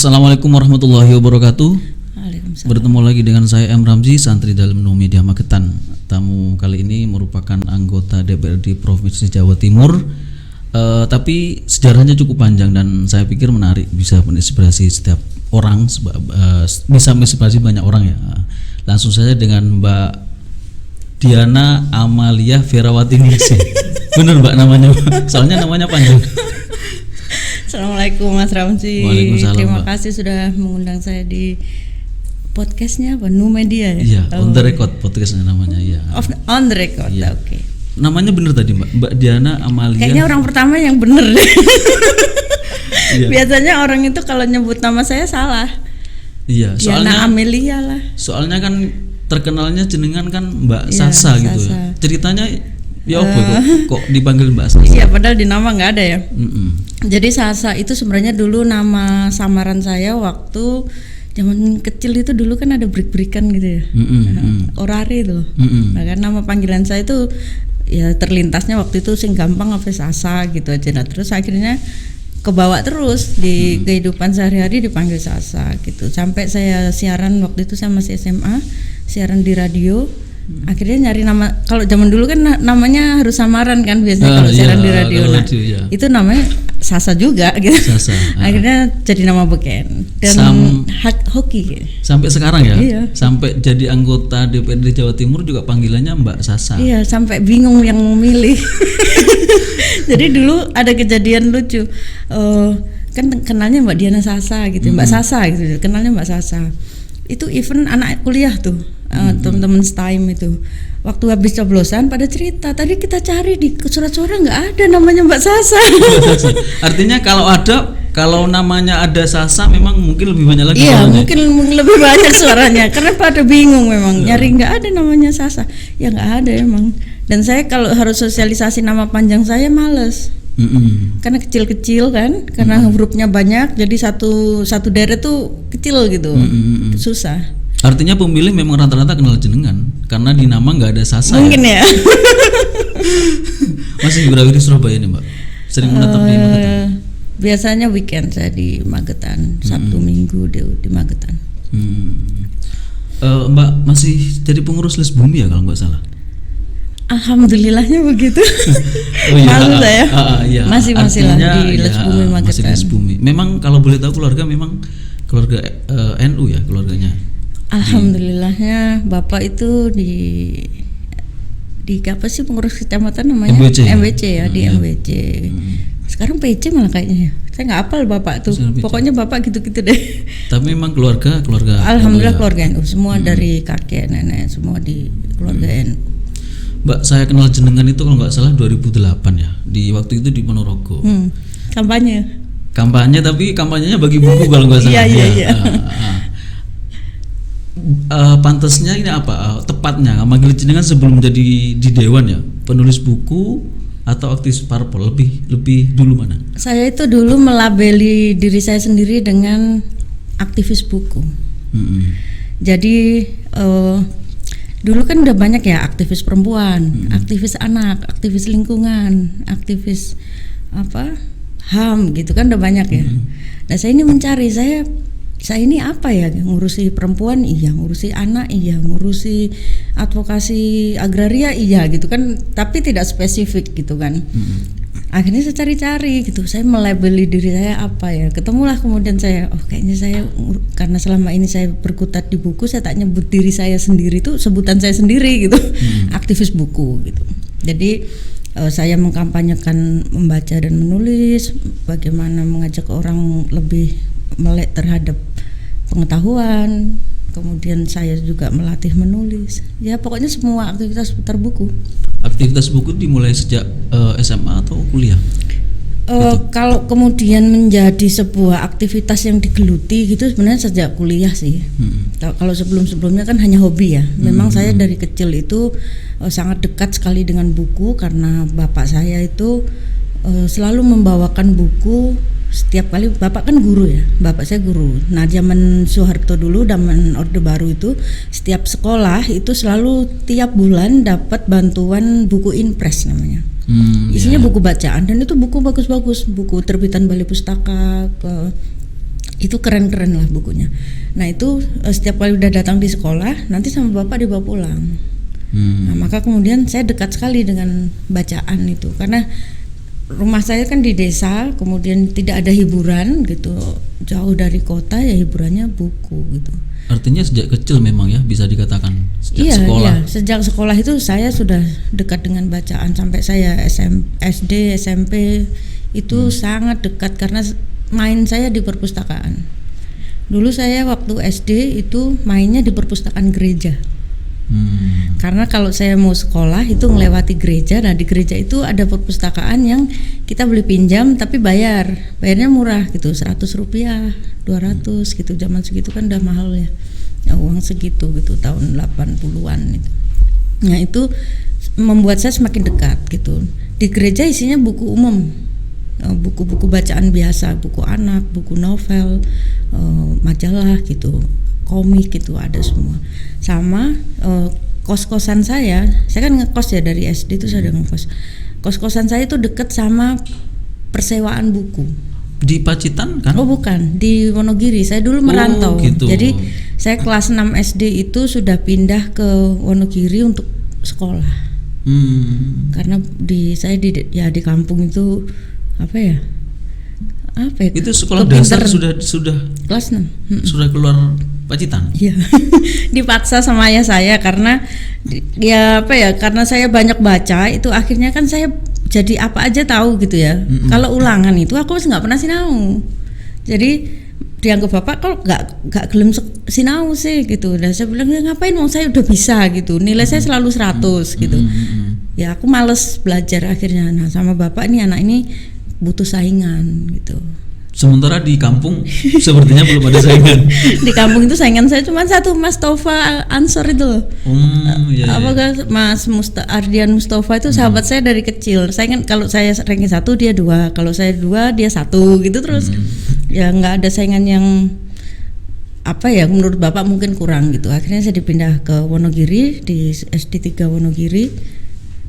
Assalamualaikum warahmatullahi wabarakatuh. Waalaikumsalam. Bertemu lagi dengan saya M. Ramzi, santri dalam Nu Media Magetan. Tamu kali ini merupakan anggota DPRD Provinsi Jawa Timur, tapi sejarahnya cukup panjang dan saya pikir menarik, bisa menginspirasi setiap orang, bisa menginspirasi banyak orang ya. Langsung saja dengan Mbak Diana Amalia Ferawati Ningsih. Bener Mbak namanya, soalnya namanya panjang. Assalamualaikum Mas Ramzi. Waalaikumsalam, Terima Mbak. kasih sudah mengundang saya di podcastnya apa? Nu Media ya? Iya, on the record podcastnya namanya ya. On the record, Iya. oke. Namanya bener tadi Mbak Diana Amalia. Kayaknya orang pertama yang bener. Iya. Biasanya orang itu kalau nyebut nama saya salah. Iya, Diana Amelia lah. soalnya kan terkenalnya jenengan kan Mbak Iya, Sasa gitu. Sasa. Ceritanya ya apa kok dipanggil Mbak Sasa? Iya, padahal di nama nggak ada ya. Mm-mm. Jadi Sasa itu sebenarnya dulu nama samaran saya waktu zaman kecil itu. Dulu kan ada break-breakan gitu ya. Orare itu. Nah, kan nama panggilan saya itu ya terlintasnya waktu itu sing gampang apa Sasa gitu aja. Nah, terus akhirnya kebawa terus di kehidupan sehari-hari dipanggil Sasa gitu. Sampai saya siaran waktu itu saya masih SMA, siaran di radio. Akhirnya nyari nama, kalau zaman dulu kan namanya harus samaran kan biasanya kalau siaran di radio. kalau Nah, radio, iya. itu namanya Sasa juga gitu. Sasa. Akhirnya jadi nama beken dan hoki. Sampai sekarang ya? Iya. Sampai jadi anggota DPRD Jawa Timur juga panggilannya Mbak Sasa. Iya, sampai bingung yang memilih. Jadi dulu ada kejadian lucu. Kan kenalnya Mbak Diana Sasa gitu, Mbak Sasa gitu. Kenalnya Mbak Sasa. Itu event anak kuliah tuh, teman-teman STIM itu. Waktu habis coblosan pada cerita, tadi kita cari di surat suara nggak ada namanya Mbak Sasa. Artinya kalau namanya ada Sasa memang mungkin lebih banyak lagi. Iya, suaranya. mungkin lebih banyak suaranya karena pada bingung memang nyari nggak ada namanya Sasa. Ya nggak ada emang. Dan saya kalau harus sosialisasi nama panjang saya males. Karena kecil-kecil kan, karena hurufnya banyak, jadi satu deret tuh kecil gitu, susah. Artinya pemilih memang rata-rata kenal jenengan karena di nama nggak ada Sasa. Mungkin ya. Masih berawiri di Surabaya nih Mbak. Sering menetap di Magetan. Biasanya weekend saya di Magetan, Sabtu Minggu di Magetan. Mbak masih jadi pengurus Les Bumi ya kalau nggak salah? Alhamdulillahnya begitu. Malu saya. Iya. Masih lah di Les Bumi Masih Magetan. Les Bumi. Memang kalau boleh tahu keluarga memang keluarga NU ya keluarganya. Alhamdulillahnya Bapak itu di apa sih pengurus kecamatan namanya? MBC ya, di MBC. Sekarang PC malah kayaknya. Saya nggak hafal Bapak tuh. Pokoknya Bapak gitu-gitu deh. Tapi memang keluarga. Alhamdulillah keluarga NU semua dari kakek nenek semua di keluarga NU. Mbak, saya kenal jenengan itu kalau nggak salah 2008 ya. Di waktu itu di Ponorogo. Kampanye tapi kampanyenya bagi buku kalau nggak salah. Iya. Pantasnya ini apa? Tepatnya manggil jenengan sebelum jadi di dewan ya, penulis buku atau aktivis parpol, lebih dulu mana? Saya itu dulu melabeli diri saya sendiri dengan aktivis buku. Jadi dulu kan udah banyak ya aktivis perempuan, aktivis anak, aktivis lingkungan, aktivis HAM gitu kan udah banyak ya. Nah saya ini mencari saya ini apa ya, ngurusi perempuan iya, ngurusi anak iya, ngurusi advokasi agraria iya gitu kan, tapi tidak spesifik gitu kan. Akhirnya saya cari-cari gitu, saya melabeli diri saya apa ya, ketemulah kemudian saya, kayaknya saya karena selama ini saya berkutat di buku, saya tak nyebut diri saya sendiri tuh sebutan saya sendiri gitu, aktivis buku gitu. Jadi saya mengkampanyekan membaca dan menulis, bagaimana mengajak orang lebih melek terhadap pengetahuan, kemudian saya juga melatih menulis, ya pokoknya semua aktivitas seputar buku. Aktivitas buku dimulai sejak SMA atau kuliah? Kalau kemudian menjadi sebuah aktivitas yang digeluti gitu sebenarnya sejak kuliah sih. Kalau sebelumnya kan hanya hobi ya. Memang saya dari kecil itu sangat dekat sekali dengan buku karena bapak saya itu selalu membawakan buku setiap kali. Bapak kan guru ya, bapak saya guru. Nah zaman Soeharto dulu, zaman Orde Baru itu setiap sekolah itu selalu tiap bulan dapat bantuan buku impres namanya. Isinya buku bacaan dan itu buku bagus-bagus, buku terbitan Balai Pustaka, Itu keren-keren lah bukunya. Nah itu setiap kali udah datang di sekolah, nanti sama bapak dibawa pulang. Nah, maka kemudian saya dekat sekali dengan bacaan itu, karena rumah saya kan di desa, kemudian tidak ada hiburan gitu, jauh dari kota, ya hiburannya buku gitu. Artinya sejak kecil memang ya, bisa dikatakan sejak sekolah. Iya, sejak sekolah itu saya sudah dekat dengan bacaan, sampai saya SD, SMP itu sangat dekat karena main saya di perpustakaan. Dulu saya waktu SD itu mainnya di perpustakaan gereja. Karena kalau saya mau sekolah itu melewati gereja. Nah di gereja itu ada perpustakaan yang kita boleh pinjam tapi bayarnya murah gitu, 100 rupiah, 200 gitu. Zaman segitu kan udah mahal ya, uang segitu gitu, tahun 80-an itu. Nah itu membuat saya semakin dekat gitu. Di gereja isinya buku umum, buku-buku bacaan biasa, buku anak, buku novel, majalah gitu, komik gitu, ada semua. Sama kos-kosan saya kan ngekos ya, dari SD itu saya udah ngekos. Kos-kosan saya itu deket sama persewaan buku. Di Pacitan kan? Oh bukan, di Wonogiri. Saya dulu merantau. Gitu. Jadi saya kelas 6 SD itu sudah pindah ke Wonogiri untuk sekolah. Karena saya di kampung itu apa ya itu sekolah dasar sudah kelas 6 sudah keluar Pacitan. Iya. Dipaksa sama ayah saya karena karena saya banyak baca, itu akhirnya kan saya jadi apa aja tahu gitu ya. Kalau ulangan itu aku nggak pernah sinau, jadi dianggap bapak kok nggak gelem sinau sih gitu. Dan saya bilang ngapain, mau saya udah bisa gitu, nilai saya selalu 100 gitu. Ya aku males belajar akhirnya. Nah sama bapak, ini anak ini butuh saingan gitu. Sementara di kampung sepertinya belum ada saingan. Di kampung itu saingan saya cuma satu, Mas Tova Ansor itu. Mas Ardian Mustafa itu sahabat saya dari kecil. Saingan, kalau saya ranking 1 dia 2, kalau saya 2 dia 1 gitu terus. Ya nggak ada saingan yang menurut bapak mungkin kurang gitu. Akhirnya saya dipindah ke Wonogiri, di SD 3 Wonogiri,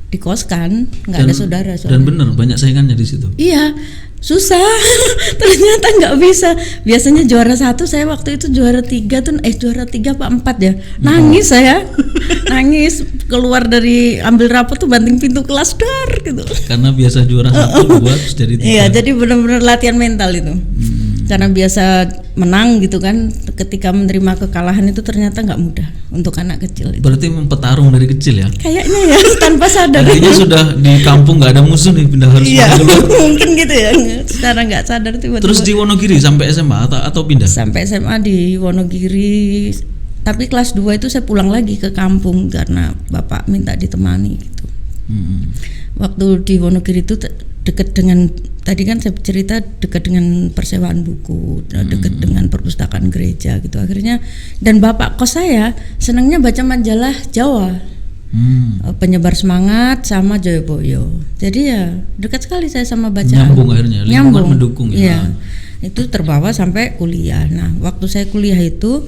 dikoskan, nggak ada saudara. Dan benar banyak saingannya di situ. Iya, susah. Ternyata nggak bisa. Biasanya juara 1, saya waktu itu juara 3 tuh, juara 3 apa 4 ya. Nangis saya. Nangis, keluar dari ambil rapot tuh banting pintu kelas dar gitu. Karena biasa juara 1, 2 terus jadi 3. Iya, jadi benar-benar latihan mental itu. Karena biasa menang gitu kan, ketika menerima kekalahan itu ternyata nggak mudah untuk anak kecil itu. Berarti mempetarung dari kecil ya? Kayaknya ya, tanpa sadar. Artinya sudah di kampung nggak ada musuh nih, harus keluar. Mungkin gitu ya, secara nggak sadar tiba-tiba. Terus di Wonogiri sampai SMA atau pindah? Sampai SMA di Wonogiri, tapi kelas 2 itu saya pulang lagi ke kampung karena bapak minta ditemani gitu. Waktu di Wonogiri itu dekat dengan, tadi kan saya cerita dekat dengan persewaan buku, dekat dengan perpustakaan gereja gitu. Akhirnya, dan bapak kos saya senangnya baca majalah Jawa, Penyebar Semangat sama Joyoboyo. Jadi ya dekat sekali saya sama bacaan. Nyambung akhirnya, lingkungan mendukung ya. Iya. Itu terbawa sampai kuliah. Nah waktu saya kuliah itu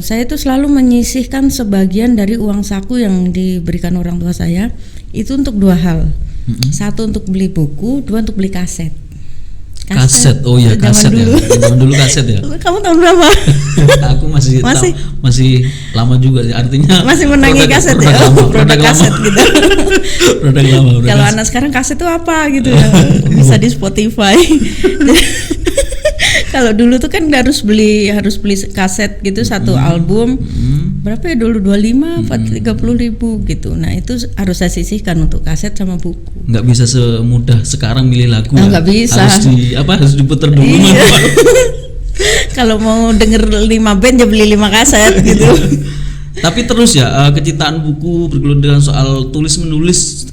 saya itu selalu menyisihkan sebagian dari uang saku yang diberikan orang tua saya itu untuk 2 hal. 1 untuk beli buku, 2 untuk beli kaset. Kaset, oh ya kaset ya. Zaman dulu kaset ya. Kamu tahun berapa? Aku masih lama juga, artinya masih menangi kaset ya. Produk kaset gitu. Produk lama. Kalau anak sekarang kaset itu apa gitu ya? Bisa di Spotify. Kalau dulu tuh kan harus beli kaset gitu, 1 album. Berapa ya dulu, 25 atau 30 ribu gitu. Nah itu harus saya sisihkan untuk kaset sama buku. Nggak bisa semudah sekarang milih lagu. Nggak bisa. Harus diputar dulu. Iya. Kalau mau denger 5 band ya beli 5 kaset gitu. Tapi terus ya kecintaan buku bergelut dengan soal tulis menulis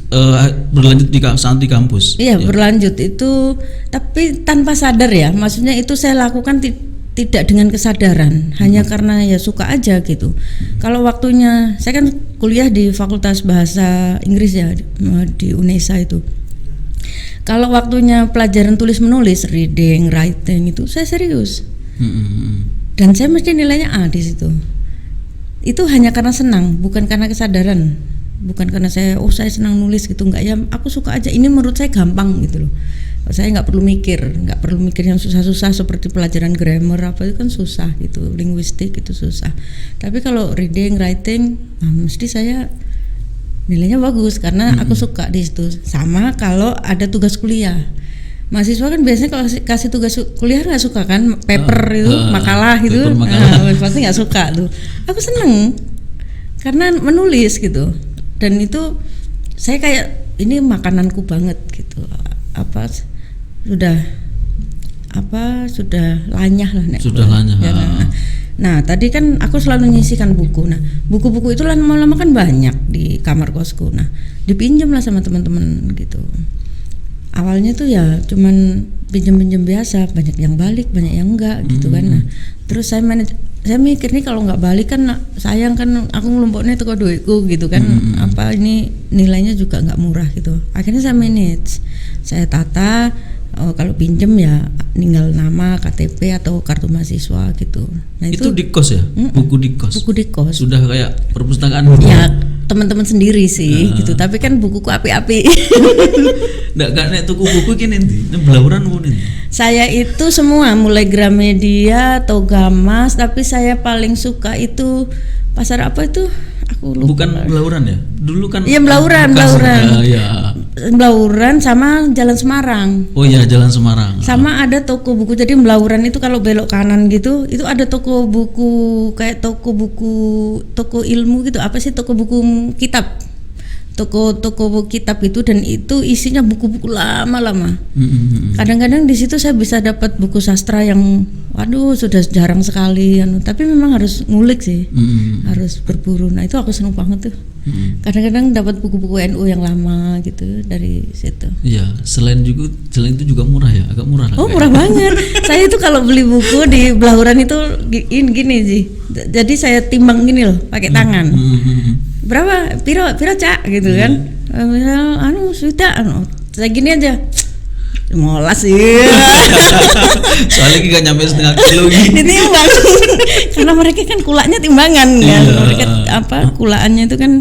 berlanjut saat di kampus. Iya ya. Berlanjut itu, tapi tanpa sadar ya. Maksudnya itu saya lakukan tidak dengan kesadaran, hanya karena ya suka aja gitu. Kalau waktunya, saya kan kuliah di Fakultas Bahasa Inggris ya di UNESA itu. Kalau waktunya pelajaran tulis menulis, reading, writing itu saya serius. Dan saya mesti nilainya A di situ. Itu hanya karena senang, bukan karena kesadaran, bukan karena saya senang nulis gitu, enggak ya, aku suka aja, ini menurut saya gampang gitu loh. Saya nggak perlu mikir yang susah-susah seperti pelajaran grammar apa itu kan susah gitu, linguistik itu susah. Tapi kalau reading, writing, mesti saya nilainya bagus karena aku suka di situ. Sama kalau ada tugas kuliah. Mahasiswa kan biasanya kalau kasih tugas kuliah nggak suka kan, paper itu, makalah itu, pasti nggak suka tuh. Aku seneng karena menulis gitu, dan itu saya kayak ini makananku banget gitu. Sudah lanyah lah sudah lanyah ya, nah tadi kan aku selalu nyisikan buku. Nah buku-buku itu lama-lama kan banyak di kamar kosku. Nah dipinjam lah sama teman-teman gitu. Awalnya tuh ya cuman pinjam-pinjam biasa, banyak yang balik, banyak yang enggak gitu kan. Nah terus saya mikir nih kalau nggak balik kan sayang kan, aku ngelompoknya tuh duitku gitu kan. Ini nilainya juga nggak murah gitu. Akhirnya saya manage, saya tata. Kalau pinjem ya tinggal nama, KTP atau kartu mahasiswa gitu. Nah itu di kos ya? Buku di kos? Buku di kos. Sudah kayak perpustakaan ya teman-teman sendiri sih gitu. Tapi kan bukuku api-api. Nggak nek tuku buku gini nih belauran nih. Saya itu semua mulai Gramedia, Togamas, tapi saya paling suka itu pasar apa itu? Aku lupa. Bukan Belauran ya? Dulu kan. Iya Belauran. Ya. Belauran sama Jalan Semarang. Oh iya Jalan Semarang. Sama ada toko buku. Jadi Belauran itu kalau belok kanan gitu, itu ada toko buku kayak toko ilmu gitu. Apa sih toko buku kitab? Toko buku kitab itu, dan itu isinya buku-buku lama-lama. Kadang-kadang di situ saya bisa dapat buku sastra yang sudah jarang sekali tapi memang harus ngulik sih. Harus berburu. Nah itu aku seneng banget tuh. Kadang-kadang dapat buku-buku NU yang lama gitu dari situ. Iya, selain itu juga murah ya, agak murah. Oh murah banget. Saya itu kalau beli buku di Belauran itu gini sih. Jadi saya timbang gini loh, pakai tangan. Berapa? Piro cak gitu kan? Misal sudah saya gini aja. Molas sih. Soalnya gak nyampe setengah kilo gitu. Ditimbang. Karena mereka kan kulaknya timbangan kan. Mereka kulaannya itu kan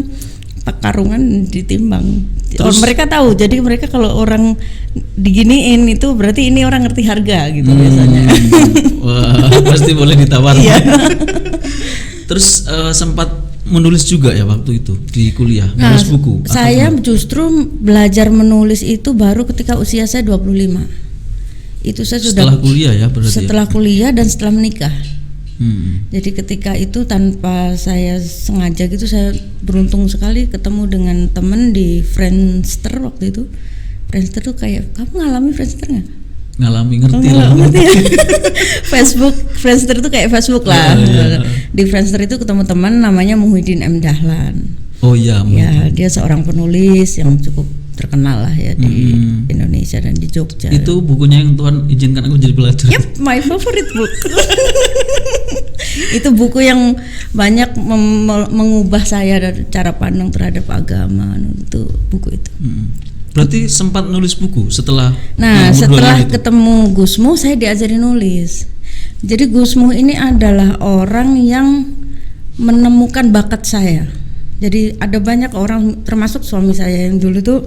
karungan ditimbang. Terus, mereka tahu. Jadi mereka kalau orang diginiin itu berarti ini orang ngerti harga gitu biasanya. Wah, pasti boleh ditawar. Iya. Terus sempat menulis juga ya waktu itu di kuliah, menulis buku. Saya justru belajar menulis itu baru ketika usia saya 25. Itu saya setelah kuliah ya berarti. Setelah kuliah dan setelah menikah. Jadi ketika itu tanpa saya sengaja gitu, saya beruntung sekali ketemu dengan temen di Friendster waktu itu. Friendster tuh kayak, kamu ngalami Friendster nggak? Ngalami, ngerti lah. Facebook, Friendster itu kayak Facebook lah. Di Friendster itu ketemu teman namanya Muhyiddin M. Dahlan. Oh iya. Ya, dia seorang penulis yang cukup terkenal lah ya di Indonesia dan di Jogja. Itu bukunya yang Tuhan izinkan aku jadi pelajar. Yep, my favorite book. Itu buku yang banyak mengubah saya dari cara pandang terhadap agama. Itu buku itu. Berarti sempat nulis buku setelah. Nah, setelah ketemu Gusmu saya diajari nulis. Jadi Gusmu ini adalah orang yang menemukan bakat saya. Jadi ada banyak orang, termasuk suami saya yang dulu tuh,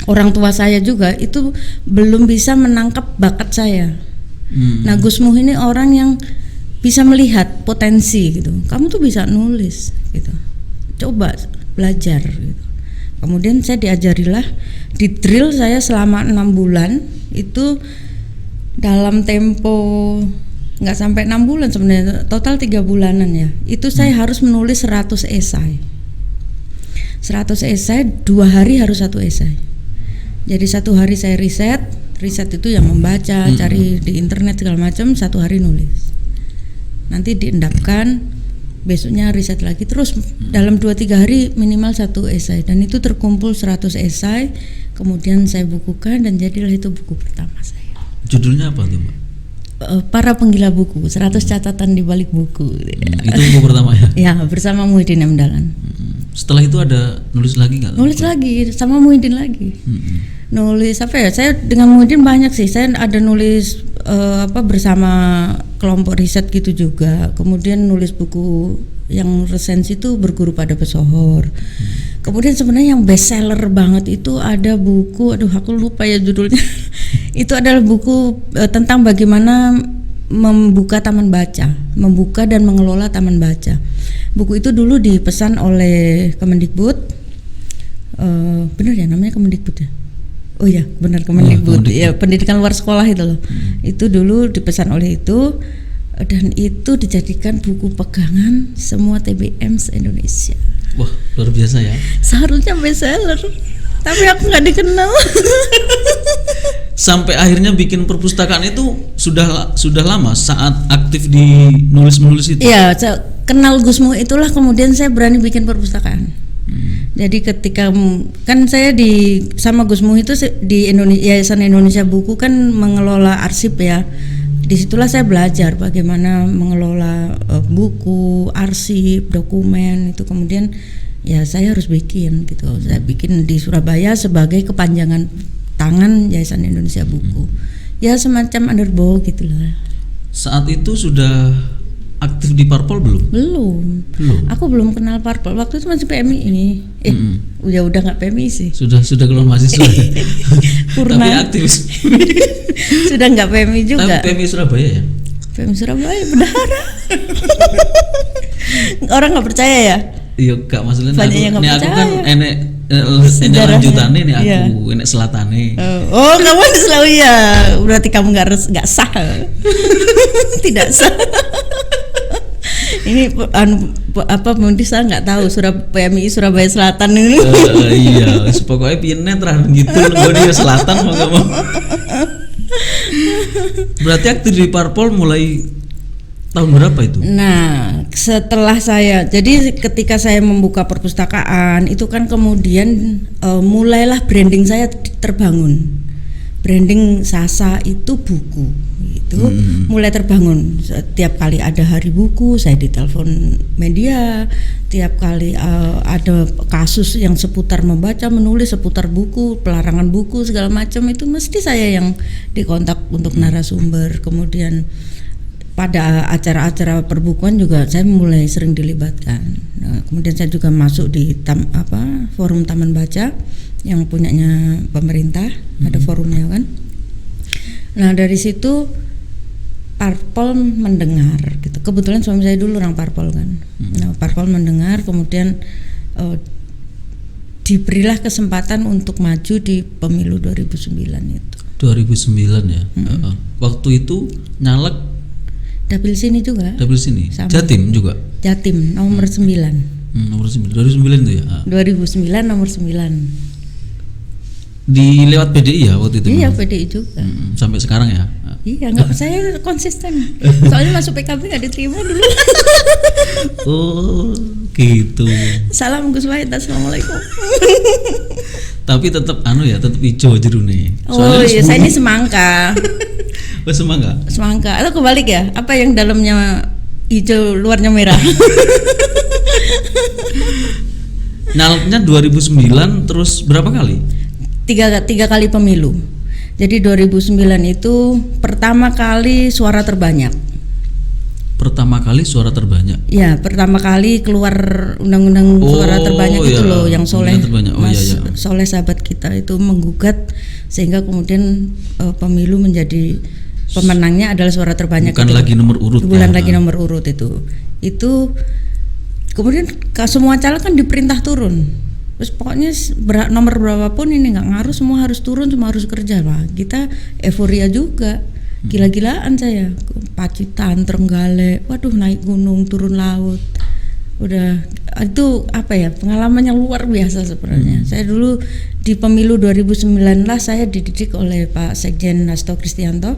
orang tua saya juga itu belum bisa menangkap bakat saya. Nah Gusmu ini orang yang bisa melihat potensi gitu. Kamu tuh bisa nulis gitu. Coba belajar gitu. Kemudian saya diajarilah, di drill saya selama 6 bulan itu dalam tempo nggak sampai 6 bulan sebenarnya, total 3 bulanan ya. Itu saya harus menulis 100 esai. 100 esai, 2 hari harus 1 esai. Jadi 1 hari saya riset itu yang membaca, cari di internet segala macam, 1 hari nulis. Nanti diendapkan, besoknya riset lagi, terus dalam 2-3 hari minimal 1 esai, dan itu terkumpul 100 esai. Kemudian saya bukukan dan jadilah itu buku pertama saya. Judulnya apa tuh Mbak? Para Penggila Buku, 100 catatan di balik buku. Itu buku pertama ya? Ya, bersama Muhyiddin M. Dahlan. Setelah itu ada nulis lagi nggak? Nulis lagi sama Muhyiddin lagi. Nulis apa ya? Saya dengan Muhyiddin banyak sih. Saya ada nulis bersama kelompok riset gitu juga. Kemudian nulis buku yang resensi itu Berguru pada Pesohor. Kemudian sebenarnya yang best seller banget itu ada buku, aku lupa ya judulnya. Itu adalah buku tentang bagaimana membuka taman baca, membuka dan mengelola taman baca. Buku itu dulu dipesan oleh Kemendikbud, benar ya namanya Kemendikbud ya? Oh ya benar Kemendikbud, ya pendidikan luar sekolah itu loh. Itu dulu dipesan oleh itu, dan itu dijadikan buku pegangan semua TBM se-Indonesia. Wah, luar biasa ya. Seharusnya bestseller, tapi aku nggak dikenal. Sampai akhirnya bikin perpustakaan itu sudah lama saat aktif di nulis-menulis itu. Iya, kenal Gusmu itulah kemudian saya berani bikin perpustakaan. Jadi ketika kan saya sama Gusmu itu di Yayasan Indonesia Buku kan mengelola arsip ya. Disitulah saya belajar bagaimana mengelola buku, arsip, dokumen itu. Kemudian ya saya harus bikin gitu. Saya bikin di Surabaya sebagai kepanjangan tangan Yayasan Indonesia Buku. Ya semacam underbow gitulah. Saat itu sudah aktif di Parpol belum? Belum. Aku belum kenal Parpol. Waktu itu masih PMI. Udah nggak PMI sih. Sudah keluar mahasiswa. Purna. Tapi aktivis. Sudah nggak PMI juga. Tapi PMI Surabaya ya? PMI Surabaya bendahara. Orang nggak percaya ya? Iya, gak maksudnya aku kan enek lanjutannya nih aku, enek selatane. Oh, kamu selalu ya. Berarti kamu nggak sah. Tidak sah. Ini mungkin saya nggak tahu PMI Surabaya Selatan ini. Iya, pokoknya pinnya terakhir gitu, gue dia Selatan mau nggak mau. Berarti aktif di Parpol mulai tahun berapa itu? Nah, setelah jadi ketika saya membuka perpustakaan itu kan kemudian mulailah branding saya terbangun. Branding Sasa itu buku itu mulai terbangun. Setiap kali ada hari buku saya ditelepon media, tiap kali ada kasus yang seputar membaca, menulis seputar buku, pelarangan buku segala macam itu mesti saya yang dikontak untuk narasumber. Kemudian pada acara-acara perbukuan juga saya mulai sering dilibatkan. Nah, kemudian saya juga masuk di forum Taman Baca yang punyanya pemerintah, ada forumnya kan. Nah dari situ Parpol mendengar gitu. Kebetulan suami saya dulu orang Parpol kan. Nah Parpol mendengar, kemudian diberilah kesempatan untuk maju di pemilu 2009 itu. 2009 ya. Waktu itu nyalek dapil sini juga. Dapil sini. Sama. Jatim juga. Jatim nomor 9. Nomor 9. 2009 itu ya. 2009 nomor 9. Di lewat PDI ya waktu itu. Iya, PDI juga. Sampai sekarang ya. Iya, enggak saya konsisten. Soalnya masuk PKB enggak diterima dulu. Oh, gitu. Salam Gus Wahid, assalamualaikum. Tapi tetap tetap hijau jerune. Oh iya, saya ini semangka. Oh, semangka. Semangka. Atau kebalik ya? Apa yang dalamnya hijau, luarnya merah? Nalnya 2009 terus berapa kali? Tiga kali pemilu. Jadi 2009 itu pertama kali suara terbanyak. Pertama kali suara terbanyak. Ya, pertama kali keluar undang-undang suara terbanyak itu loh yang Soleh Soleh sahabat kita itu menggugat sehingga kemudian pemilu menjadi pemenangnya adalah suara terbanyak. Bukan lagi nomor urut. Bukan lagi nomor urut itu. Itu kemudian semua caleg kan diperintah turun. Terus pokoknya nomor berapapun ini nggak ngaruh, semua harus turun, semua harus kerja lah. Kita euforia juga, gila-gilaan saya. Pacitan, Trenggalek, waduh naik gunung, turun laut. Udah itu pengalamannya luar biasa sebenarnya. Saya dulu di pemilu 2009 saya dididik oleh Pak Sekjen Hasto Kristianto.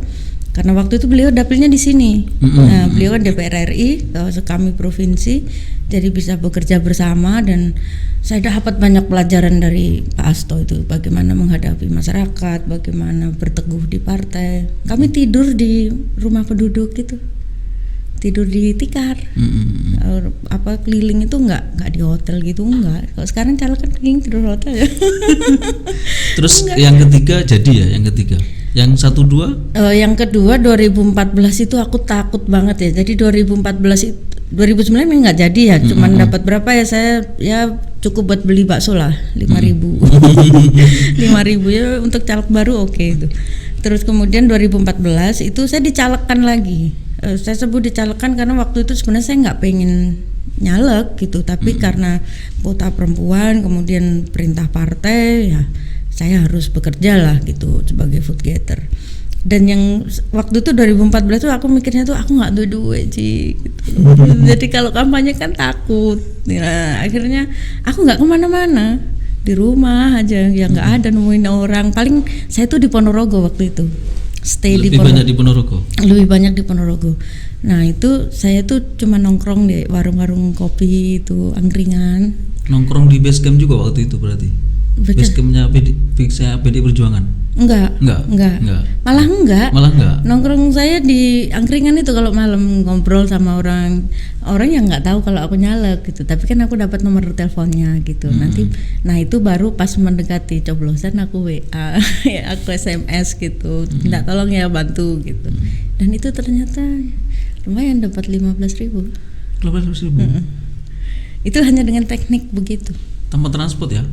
Karena waktu itu beliau dapilnya di sini. Nah, beliau kan DPR RI, kami provinsi, jadi bisa bekerja bersama dan saya dapat banyak pelajaran dari Pak Hasto itu, bagaimana menghadapi masyarakat, bagaimana berteguh di partai. Kami tidur di rumah penduduk gitu, tidur di tikar, keliling itu nggak di hotel gitu, nggak. Kalau sekarang caleg kan keliling tidur hotel ya. Terus yang ketiga jadi ya, yang ketiga. Yang 1-2? Yang kedua 2014 itu aku takut banget ya. Jadi 2009 ini nggak jadi ya. Cuman dapat berapa ya, saya ya cukup buat beli bakso lah 5.000. 5.000 ya untuk caleg baru oke itu. Terus kemudian 2014 itu saya dicalekkan lagi. Saya sebut dicalekkan karena waktu itu sebenarnya saya nggak pengen nyalek gitu, tapi karena quota perempuan kemudian perintah partai ya saya harus bekerja lah gitu sebagai food getter. Dan yang waktu itu 2014 tuh aku mikirnya tuh aku nggak duit gitu. Jadi kalau kampanye kan takut. Nah, akhirnya aku nggak kemana-mana, di rumah aja, ya nggak ada nemuin orang. Paling saya tuh di Ponorogo waktu itu, stay Lebih banyak di Ponorogo. Lebih banyak di Ponorogo. Nah itu saya tuh cuma nongkrong di warung-warung kopi itu, angkringan. Nongkrong di base camp juga waktu itu berarti? Base campnya PD Perjuangan? Enggak. Malah enggak. Nongkrong saya di angkringan itu kalau malam, ngobrol sama orang yang nggak tahu kalau aku nyalek gitu, tapi kan aku dapat nomor teleponnya gitu. Nanti nah itu baru pas mendekati coblosan aku WA ya, aku SMS gitu, minta tolong ya bantu gitu. Dan itu ternyata lumayan, dapat 15.000. 15.000. Itu hanya dengan teknik begitu. Tanpa transport ya?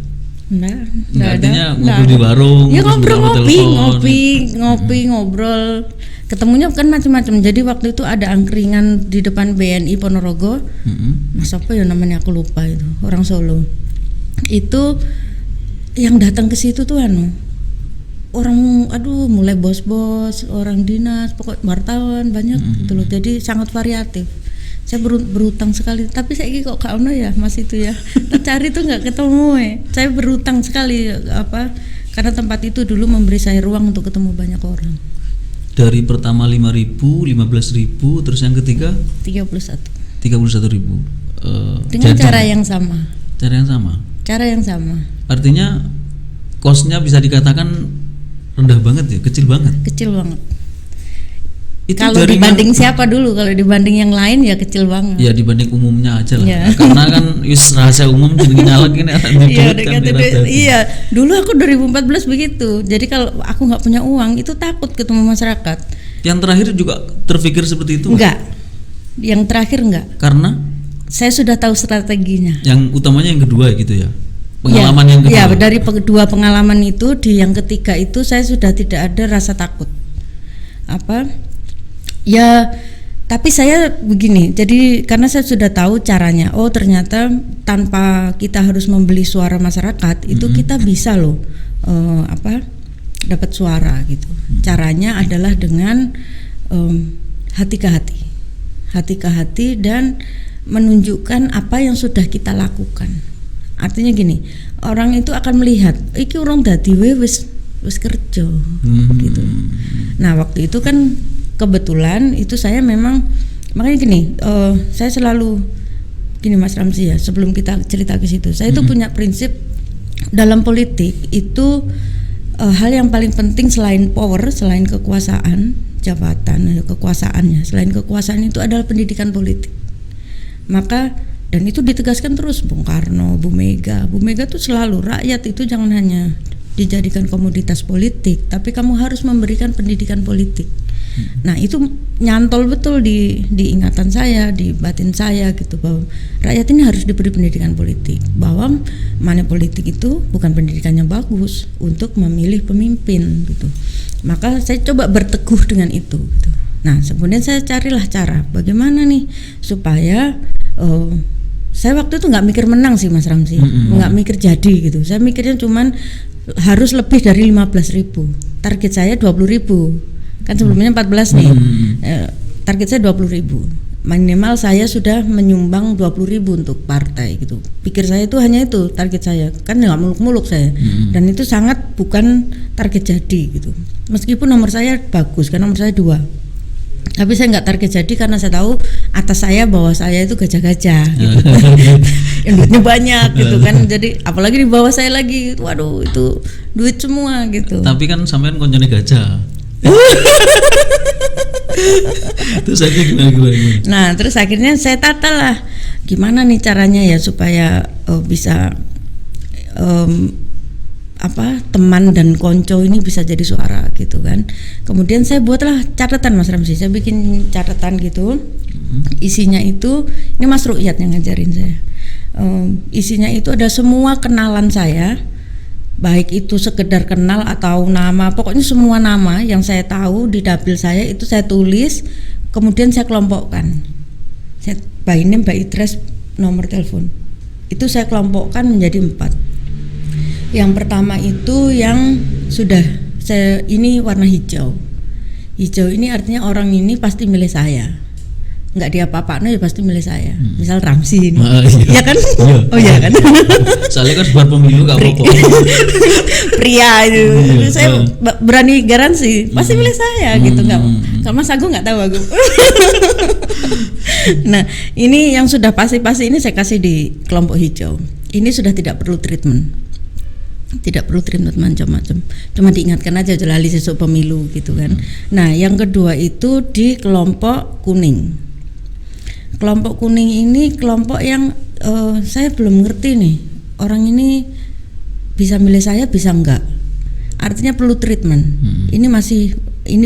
Enggak artinya ada. Ngobrol di warung. Ya ngobrol, ngopi, ngobrol. Ketemunya kan macam-macam. Jadi waktu itu ada angkringan di depan BNI Ponorogo. Mas apa ya namanya, aku lupa itu. Orang Solo. Itu yang datang ke situ tuh orang mulai bos-bos, orang dinas, pokok wartawan banyak gitu loh. Jadi sangat variatif. Saya berutang sekali, tapi saya kok gak ono ya Mas itu ya. Cari tuh nggak ketemu. Saya berutang sekali karena tempat itu dulu memberi saya ruang untuk ketemu banyak orang. Dari pertama 5.000, 15.000, terus yang ketiga 31.000. Dengan cara yang sama. Cara yang sama. Artinya kosnya bisa dikatakan rendah banget ya, kecil banget. Kalau dibanding siapa dulu? Kalau dibanding yang lain ya kecil banget. Ya dibanding umumnya aja lah. Ya. Karena kan rahasia umum jadi nyalek ini Iya, dulu aku 2014 begitu. Jadi kalau aku nggak punya uang itu takut ketemu masyarakat. Yang terakhir juga terpikir seperti itu? Enggak. Yang terakhir enggak. Karena saya sudah tahu strateginya. Yang utamanya yang kedua gitu ya. Pengalaman yang kedua. Ya, dari kedua pengalaman itu, di yang ketiga itu saya sudah tidak ada rasa takut. Ya, tapi saya begini. Jadi karena saya sudah tahu caranya. Oh, ternyata tanpa kita harus membeli suara masyarakat itu kita bisa loh dapat suara gitu. Caranya adalah dengan hati ke hati dan menunjukkan apa yang sudah kita lakukan. Artinya gini, orang itu akan melihat iki urung dadi wis kerja gitu. Nah, waktu itu kan kebetulan itu saya memang, makanya gini, saya selalu gini Mas Ramzi ya, sebelum kita cerita ke situ, saya itu punya prinsip dalam politik itu hal yang paling penting selain power, selain kekuasaan, jabatan, kekuasaannya, selain kekuasaan itu adalah pendidikan politik. Maka dan itu ditegaskan terus Bung Karno, Bu Mega tuh selalu, rakyat itu jangan hanya dijadikan komoditas politik, tapi kamu harus memberikan pendidikan politik. Nah itu nyantol betul di ingatan saya, di batin saya gitu, bahwa rakyat ini harus diberi pendidikan politik, bahwa money politik itu bukan pendidikannya bagus untuk memilih pemimpin gitu. Maka saya coba berteguh dengan itu gitu. Nah kemudian saya carilah cara bagaimana nih supaya saya waktu itu nggak mikir menang sih Mas Ramzi, nggak mikir jadi gitu. Saya mikirnya cuman harus lebih dari 15.000. Target saya 20.000. Kan sebelumnya 14 nih. Target saya 20.000. Minimal saya sudah menyumbang 20.000 untuk partai gitu. Pikir saya itu hanya itu target saya. Kan nggak muluk-muluk saya. Dan itu sangat bukan target jadi gitu. Meskipun nomor saya bagus, kan nomor saya 2. Tapi saya nggak target jadi karena saya tahu atas saya, bawah saya itu gajah-gajah gitu. Yang duitnya banyak gitu kan. Jadi apalagi di bawah saya lagi, waduh itu duit semua gitu. Tapi kan sampean koncone gajah. Terus akhirnya gimana? Nah terus akhirnya saya tata lah gimana nih caranya ya supaya bisa teman dan konco ini bisa jadi suara gitu kan. Kemudian saya buatlah catatan Mas Ramzi, saya bikin catatan gitu. Isinya itu, ini Mas Rukyat yang ngajarin saya. Isinya itu ada semua kenalan saya baik itu sekedar kenal atau nama, pokoknya semua nama yang saya tahu di dapil saya itu saya tulis, kemudian saya kelompokkan, saya by name, by address, nomor telepon, itu saya kelompokkan menjadi 4. Yang pertama itu yang sudah saya, ini warna hijau. Hijau ini artinya orang ini pasti milih saya, nggak dia apa-apa, ya pasti milih saya. Misal Ramzi ini, iya. ya kan? Iya. Oh iya kan? Soalnya kan buat pemilu nggak apa-apa. Pria itu, Iya. saya berani garansi pasti milih saya gitu, nggak? Kalau Mas Agung nggak tahu aku. Nah, ini yang sudah pasti ini saya kasih di kelompok hijau. Ini sudah tidak perlu treatment. Tidak perlu treatment macam-macam, cuma diingatkan aja jelali sesuk pemilu gitu kan. Nah, yang kedua itu di kelompok kuning. Kelompok kuning ini kelompok yang saya belum ngerti nih, orang ini bisa milih saya bisa enggak, artinya perlu treatment. Ini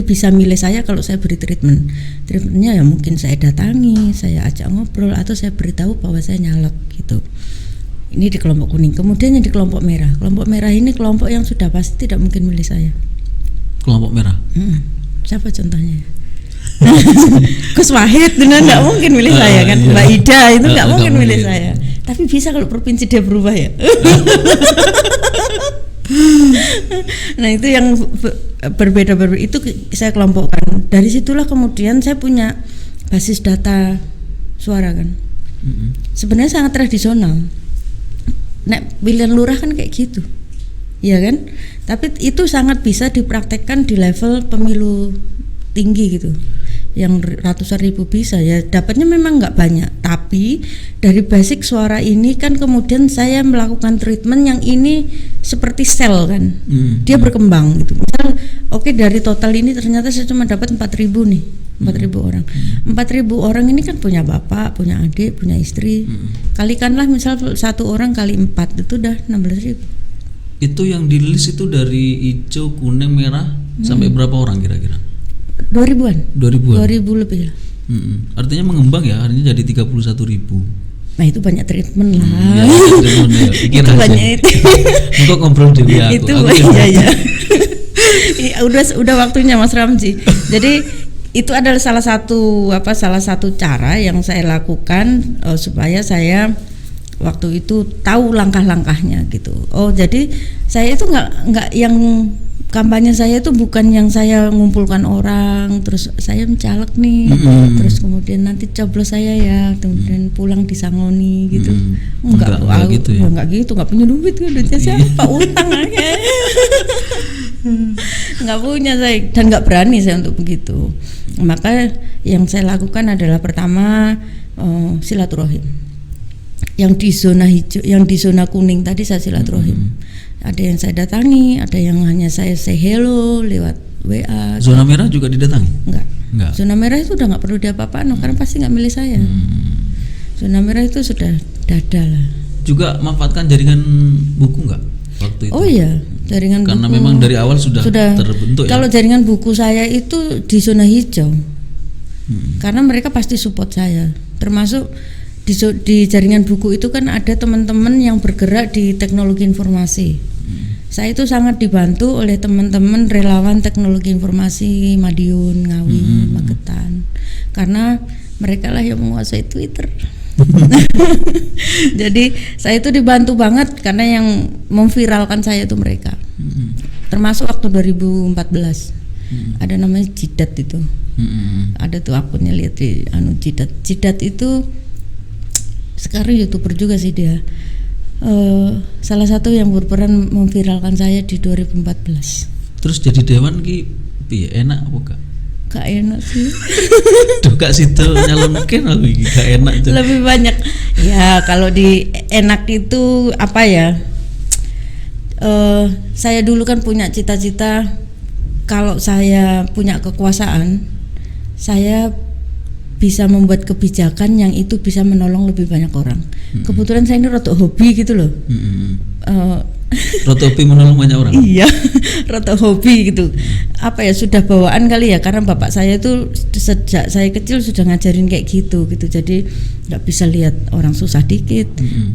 bisa milih saya kalau saya beri treatmentnya ya mungkin saya datangi, saya ajak ngobrol, atau saya beritahu bahwa saya nyalek gitu. Ini di kelompok kuning. Kemudian yang di kelompok merah. Kelompok merah ini kelompok yang sudah pasti tidak mungkin milih saya. Kelompok merah. Siapa contohnya? Gus Wahid itu nggak mungkin milih saya kan. Mbak Ida itu nggak mungkin milih saya. Tapi bisa kalau provinsi dia berubah ya. Nah itu yang berbeda itu saya kelompokkan. Dari situlah kemudian saya punya basis data suara kan. Sebenarnya sangat tradisional. Nek pilihan lurah kan kayak gitu, ya kan? Tapi itu sangat bisa dipraktekkan di level pemilu tinggi gitu, yang ratusan ribu bisa ya. Dapatnya memang nggak banyak, tapi dari basic suara ini kan kemudian saya melakukan treatment yang ini seperti sel kan, dia berkembang gitu. Misal, oke, dari total ini ternyata saya cuma dapat 4.000 nih. 4.000 orang. 4.000 orang ini kan punya bapak, punya adik, punya istri. Kalikanlah misal satu orang kali 4 itu udah 16.000. Itu yang di list itu dari hijau, kuning, merah sampai berapa orang kira-kira? 2000-an. 2000-an. 2000 lebih lah. Artinya mengembang ya, artinya jadi 31.000. Nah itu banyak treatment lah. Ya, itu banyak itu. Untuk ngobrol di aku. Itu iya. Udah waktunya Mas Ramzi. Jadi itu adalah salah satu cara yang saya lakukan supaya saya waktu itu tahu langkah-langkahnya gitu. Oh jadi saya itu nggak yang kampanye saya itu bukan yang saya ngumpulkan orang terus saya mencalek nih, terus kemudian nanti coblos saya ya, kemudian pulang disangoni gitu. Enggak gitu ya. Enggak gitu, enggak punya duitnya siapa, utang aja. Enggak punya saya dan enggak berani saya untuk begitu. Maka yang saya lakukan adalah pertama silaturahim. Yang di zona hijau, yang di zona kuning tadi saya silaturahim. Ada yang saya datangi, ada yang hanya saya say hello lewat WA. Zona merah juga didatangi? Enggak. Zona merah itu udah nggak perlu diapa-apain, karena pasti nggak milih saya. Zona merah itu sudah dada lah. Juga manfaatkan jaringan buku nggak waktu itu? Oh iya, jaringan karena buku. Memang dari awal sudah terbentuk ya. Kalau jaringan buku saya itu di zona hijau, karena mereka pasti support saya. Termasuk di jaringan buku itu kan ada teman-teman yang bergerak di teknologi informasi. Saya itu sangat dibantu oleh teman-teman relawan teknologi informasi Madiun, Ngawi, Magetan, karena mereka lah yang menguasai Twitter. Jadi saya itu dibantu banget karena yang memviralkan saya itu mereka. Termasuk waktu 2014 ada namanya Jidat itu, ada tuh akunnya, lihat di Jidat itu sekarang YouTuber juga sih dia. Salah satu yang berperan memviralkan saya di 2014. Terus jadi dewan ki piye, enak apa gak? Gak enak sih. Duh gak situ nyalonekin aku iki gak enak tuh. Lebih banyak. Ya kalau di enak itu apa ya? Saya dulu kan punya cita-cita kalau saya punya kekuasaan, saya bisa membuat kebijakan yang itu bisa menolong lebih banyak orang. Kebetulan saya ini rotok hobi gitu loh. Roto hobi menolong banyak orang. Iya, rata hobi gitu. Apa ya, sudah bawaan kali ya, karena bapak saya itu sejak saya kecil sudah ngajarin kayak gitu. Jadi nggak bisa lihat orang susah dikit,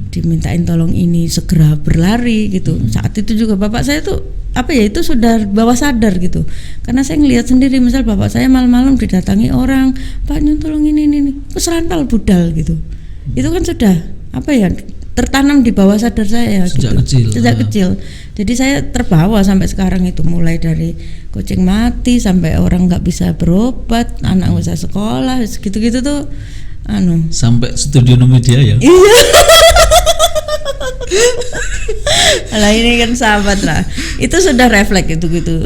dimintain tolong ini segera berlari gitu. Saat itu juga bapak saya tuh apa ya, itu sudah bawah sadar gitu. Karena saya ngelihat sendiri, misal bapak saya malam-malam didatangi orang, Pak Nyun tolong ini, keserantal budal gitu. Itu kan sudah apa ya, tertanam di bawah sadar saya sejak kecil. Jadi saya terbawa sampai sekarang itu, mulai dari kucing mati sampai orang nggak bisa berobat, anak nggak bisa sekolah, gitu-gitu tuh sampai studio media ya. Iya. Lah ini kan sahabat lah. Itu sudah refleks itu gitu.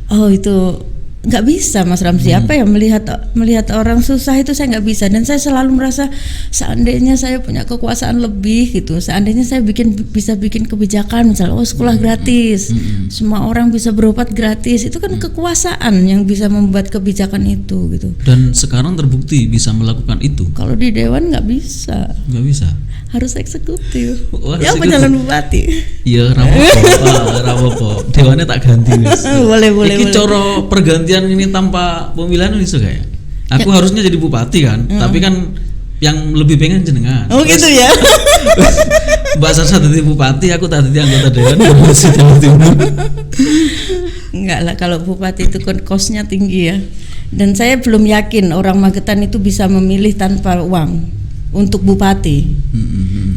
Oh itu nggak bisa Mas Ramzi, apa ya, melihat orang susah itu saya nggak bisa. Dan saya selalu merasa seandainya saya punya kekuasaan lebih gitu, seandainya saya bisa bikin kebijakan, misalnya sekolah gratis, semua orang bisa berobat gratis, itu kan kekuasaan yang bisa membuat kebijakan itu gitu. Dan sekarang terbukti bisa melakukan itu. Kalau di dewan nggak bisa, harus eksekutif. Ya pejalan bupati. Iya, rapopo. Dewannya tak ganti wis. boleh. Iki coro pergantian ini tanpa pemilihan bisa gak ya? Aku harusnya jadi bupati kan, tapi kan yang lebih pengen jenengan. Oh gitu ya. Mbak Sasa jadi bupati, aku tadi anggota dewan Provinsi Jawa Timur. Enggak lah, kalau bupati itu kan kosnya tinggi ya. Dan saya belum yakin orang Magetan itu bisa memilih tanpa uang untuk bupati.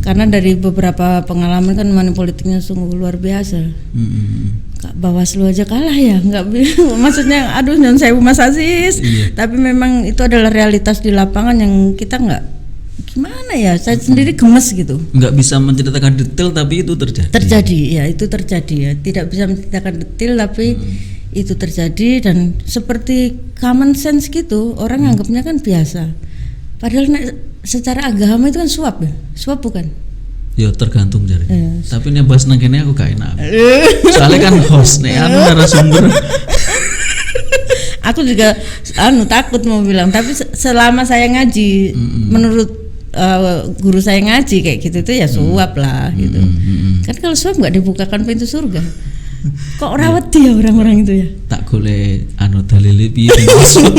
Karena dari beberapa pengalaman kan money politiknya sungguh luar biasa. Bawaslu aja kalah ya, nggak maksudnya aduh non sewu Mas Aziz. Tapi memang itu adalah realitas di lapangan yang kita nggak, gimana ya, saya sendiri gemes gitu. Nggak bisa menceritakan detail tapi itu terjadi. Ya itu terjadi ya, tidak bisa menceritakan detail tapi itu terjadi. Dan seperti common sense gitu, orang anggapnya kan biasa. Padahal secara agama itu kan suap ya, suap bukan? Ya tergantung jari. Tapi nih bahas nangkene aku gak enak. Soalnya kan host nih, narasumber. Aku juga takut mau bilang, tapi selama saya ngaji, menurut guru saya ngaji kayak gitu itu ya suap lah gitu. Kan kalau suap nggak dibukakan pintu surga. Kok rawat dia orang-orang itu ya? Tak boleh dalile piye masuk.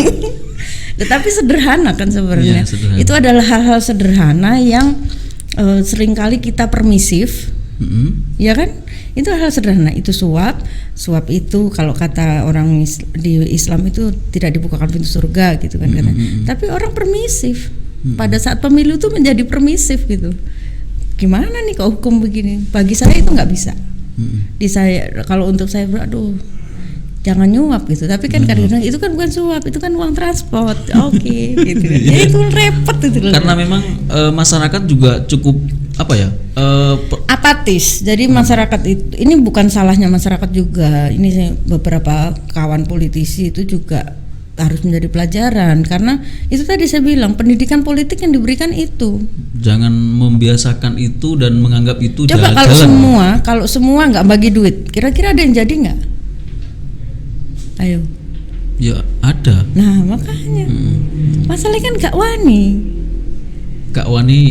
Tetapi sederhana kan sebenarnya. Itu adalah hal-hal sederhana yang seringkali kita permisif, ya kan? Itu hal sederhana. Itu suap itu kalau kata orang di Islam itu tidak dibukakan pintu surga gitu kan katanya. Tapi orang permisif. Pada saat pemilu itu menjadi permisif gitu. Gimana nih kok hukum begini? Bagi saya itu nggak bisa. Kalau untuk saya, aduh, jangan nyuap gitu. Tapi kan kadang-kadang itu kan bukan suap, itu kan uang transport. Oke, gitu kan. Ya itu repot itu loh. Karena memang masyarakat juga cukup apa ya? Apatis. Jadi masyarakat itu, ini bukan salahnya masyarakat juga. Ini beberapa kawan politisi itu juga harus menjadi pelajaran, karena itu tadi saya bilang pendidikan politik yang diberikan itu. Jangan membiasakan itu dan menganggap itu coba kalau semua nggak bagi duit, kira-kira ada yang jadi nggak? Ayo. Ya ada. Nah makanya masalahnya kan gak wani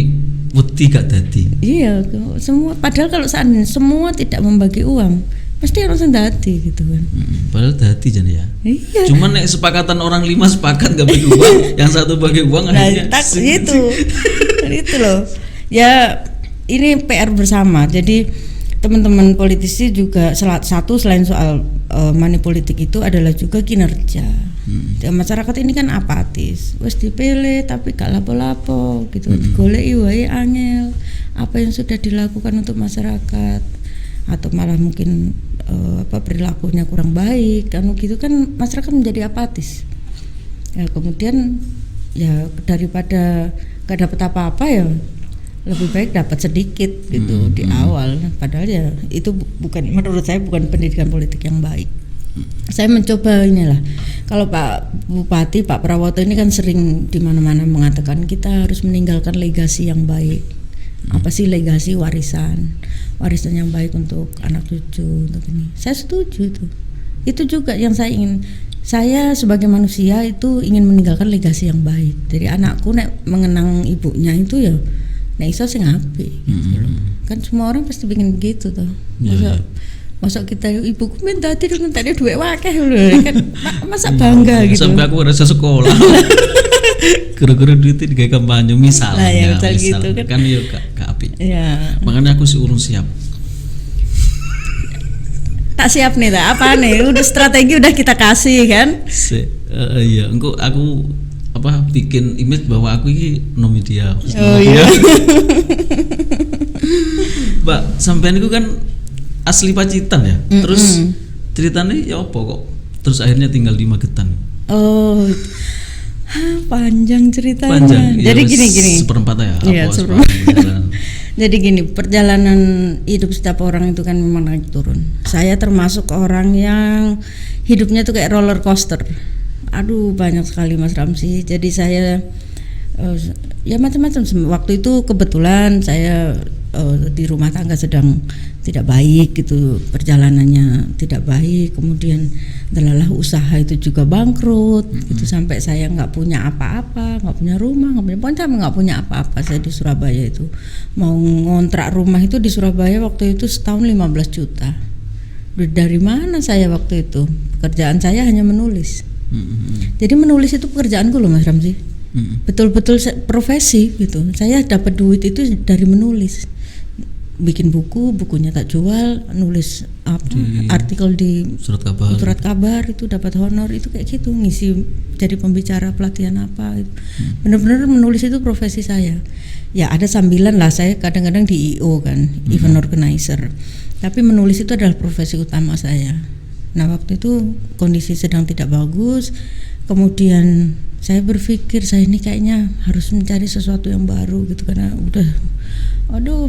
wedi gak dadi. Iya, semua. Padahal kalau seandainya semua tidak membagi uang, pasti harus dadi gitu kan. Padahal dadi jan ya. Iya. Cuman nek sepakatan orang 5 sepakat gak bagi uang, yang satu bagi uang akhirnya. Nah, itu. Itu loh. Ya ini PR bersama. Jadi teman-teman politisi juga satu selain soal money politik itu adalah juga kinerja. Dan masyarakat ini kan apatis, wes dipilih tapi gak lapo-lapo gitu, digoleki wae angel apa yang sudah dilakukan untuk masyarakat, atau malah mungkin perilakunya kurang baik kan gitu kan, masyarakat menjadi apatis. Ya kemudian ya daripada gak dapat apa-apa ya lebih baik dapat sedikit gitu di awal. Padahal ya itu bukan, menurut saya bukan pendidikan politik yang baik. Saya mencoba inilah, kalau Pak Bupati Pak Prawoto ini kan sering di mana-mana mengatakan kita harus meninggalkan legasi yang baik. Apa sih legasi? Warisan yang baik untuk anak cucu, untuk ini. Saya setuju itu. Itu juga yang saya ingin. Saya sebagai manusia itu ingin meninggalkan legasi yang baik. Jadi anakku nek mengenang ibunya itu ya nek iso sing apik gitu loh. Kan semua orang pasti pengen begitu tuh. Masa kita ibuku minta tadi duit wakeh lho kan masa bangga gitu. Sampai aku rasa sekolah. Gara-gara duitnya digawe kampanye misalnya. Nah, ya, misal gitu kan yo gak apik. Ya. Makanya aku sih urung siap. Tak siap nih apa nih udah strategi udah kita kasih kan. Iya, engko aku bikin image bahwa aku ini no media. Iya. Mbak, sampean itu kan asli Pacitan ya. Terus ceritanya ya apa kok? Terus akhirnya tinggal di Magetan. Oh. Panjang ceritanya. Panjang. Jadi Ya, gini. Seperempat ya. Iya, seperempat. Jadi gini, perjalanan hidup setiap orang itu kan memang naik turun. Saya termasuk orang yang hidupnya tuh kayak roller coaster. Aduh, banyak sekali Mas Ramzi. Jadi saya ya macam-macam. Waktu itu kebetulan saya di rumah tangga sedang tidak baik gitu, perjalanannya tidak baik, kemudian delalah usaha itu juga bangkrut gitu, sampai saya nggak punya apa-apa, nggak punya rumah, nggak punya apa-apa. Saya di Surabaya itu mau ngontrak rumah itu di Surabaya waktu itu setahun 15 juta. Dari mana saya waktu itu? Pekerjaan saya hanya menulis. Jadi menulis itu pekerjaanku loh Mas Ramzi. Betul-betul profesi gitu. Saya dapat duit itu dari menulis. Bikin bukunya tak jual, nulis artikel di surat kabar itu dapat honor, itu kayak gitu, ngisi jadi pembicara pelatihan apa itu. Benar-benar menulis itu profesi saya. Ya ada sambilan lah, saya kadang-kadang di IO kan, event organizer. Tapi menulis itu adalah profesi utama saya. Nah waktu itu kondisi sedang tidak bagus, kemudian saya berpikir saya ini kayaknya harus mencari sesuatu yang baru gitu, karena udah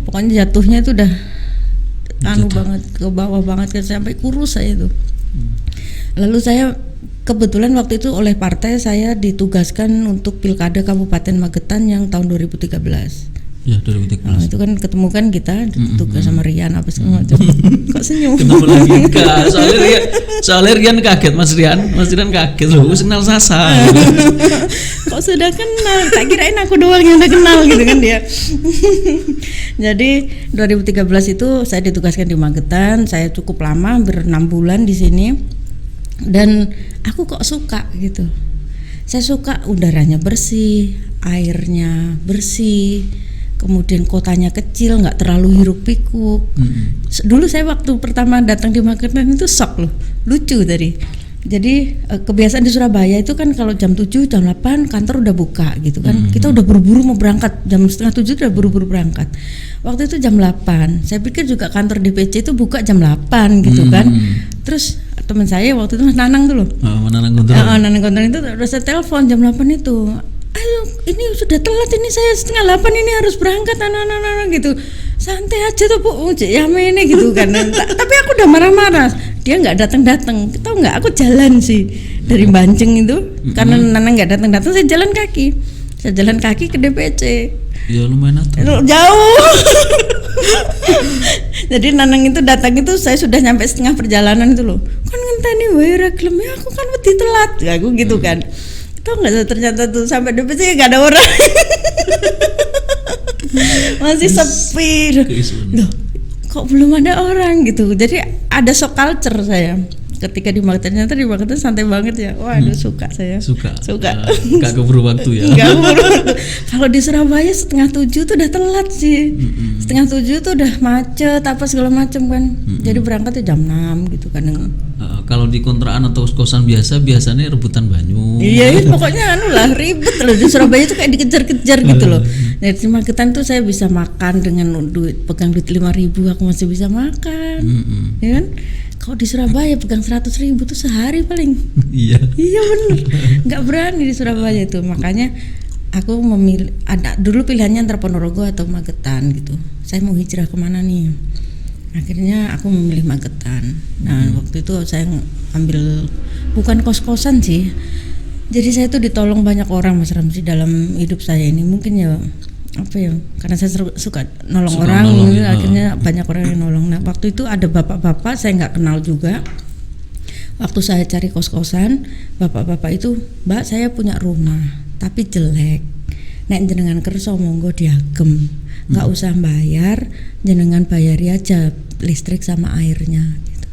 pokoknya jatuhnya itu udah banget ke bawah banget kan, sampai kurus saya itu. Lalu saya kebetulan waktu itu oleh partai saya ditugaskan untuk Pilkada Kabupaten Magetan yang tahun 2013. Ya 2013. Nah, itu kan ketemu kan kita ditugas sama Rian apa segala macam. Kok senyum? Ketemu lagi Kak. Soalnya Rian kaget Mas Rian kaget loh, wis kenal Sasa. Kok sudah kenal? Tak kirain aku doang yang udah kenal gitu kan dia. Jadi 2013 itu saya ditugaskan di Magetan, saya cukup lama, hampir 6 bulan di sini. Dan aku kok suka gitu. Saya suka udaranya bersih, airnya bersih. Kemudian kotanya kecil, nggak terlalu hiruk pikuk. Dulu saya waktu pertama datang di Magetan itu shock loh, lucu tadi. Jadi kebiasaan di Surabaya itu kan kalau jam 7, jam 8 kantor udah buka gitu kan. Kita udah buru-buru mau berangkat, jam 6:30 udah buru-buru berangkat. Waktu itu jam 8, saya pikir juga kantor DPC itu buka jam 8 gitu kan. Terus teman saya waktu itu Mas Nanang tuh loh. Nanang Gondrong. Nanang Gondrong itu udah saya telepon jam 8 itu. Ayo, ini sudah telat, ini saya 7:30 ini harus berangkat, anak-anak gitu. Santai aja tuh Bu, ya ini gitu kan. Tapi aku udah marah-marah. Dia nggak datang-datang. Tahu nggak? Aku jalan sih dari Banjeng itu, karena Nanang nggak datang-datang, saya jalan kaki. Saya jalan kaki ke DPC. Ya lumayan jauh. Jadi Nanang itu datang itu saya sudah nyampe setengah perjalanan itu loh. Kan ngenteni wae ra gelem, ya aku kan wedi telat. Aku gitu kan. Tahu nggak, ternyata tuh sampai DPC nggak ada orang. Masih sepi. Loh, kok belum ada orang gitu. Jadi ada shock culture saya ketika di Magetan. Ternyata di Magetan santai banget ya. Waduh, suka saya. Suka. Gak keburu waktu ya. Gak keburu waktu. Kalau di Surabaya 6:30 tuh udah telat sih. 6:30 tuh udah macet apa segala macam kan. Jadi berangkat jam 6 gitu kan. Kalau di kontrakan atau kosan biasanya rebutan banyu. Iya, pokoknya ribet loh di Surabaya tuh kayak dikejar-kejar gitu loh. Dari Magetan tuh saya bisa makan dengan pegang duit 5.000 aku masih bisa makan. Ya kan? Kalau di Surabaya pegang 100.000 tuh sehari paling. Iya bener. Nggak berani di Surabaya itu. Makanya aku memilih, dulu pilihannya antara Ponorogo atau Magetan gitu. Saya mau hijrah kemana nih? Akhirnya aku memilih Magetan. Nah waktu itu saya ambil bukan kos-kosan sih. Jadi saya tuh ditolong banyak orang Mas Ramzi dalam hidup saya ini. Mungkin ya karena saya suka nolong orang, akhirnya banyak orang yang nolong. Nah waktu itu ada bapak-bapak saya nggak kenal juga. Waktu saya cari kos-kosan, bapak-bapak itu, Mbak saya punya rumah tapi jelek, nek jenengan kerso monggo diagem. nggak usah bayar, jenengan bayari aja listrik sama airnya gitu.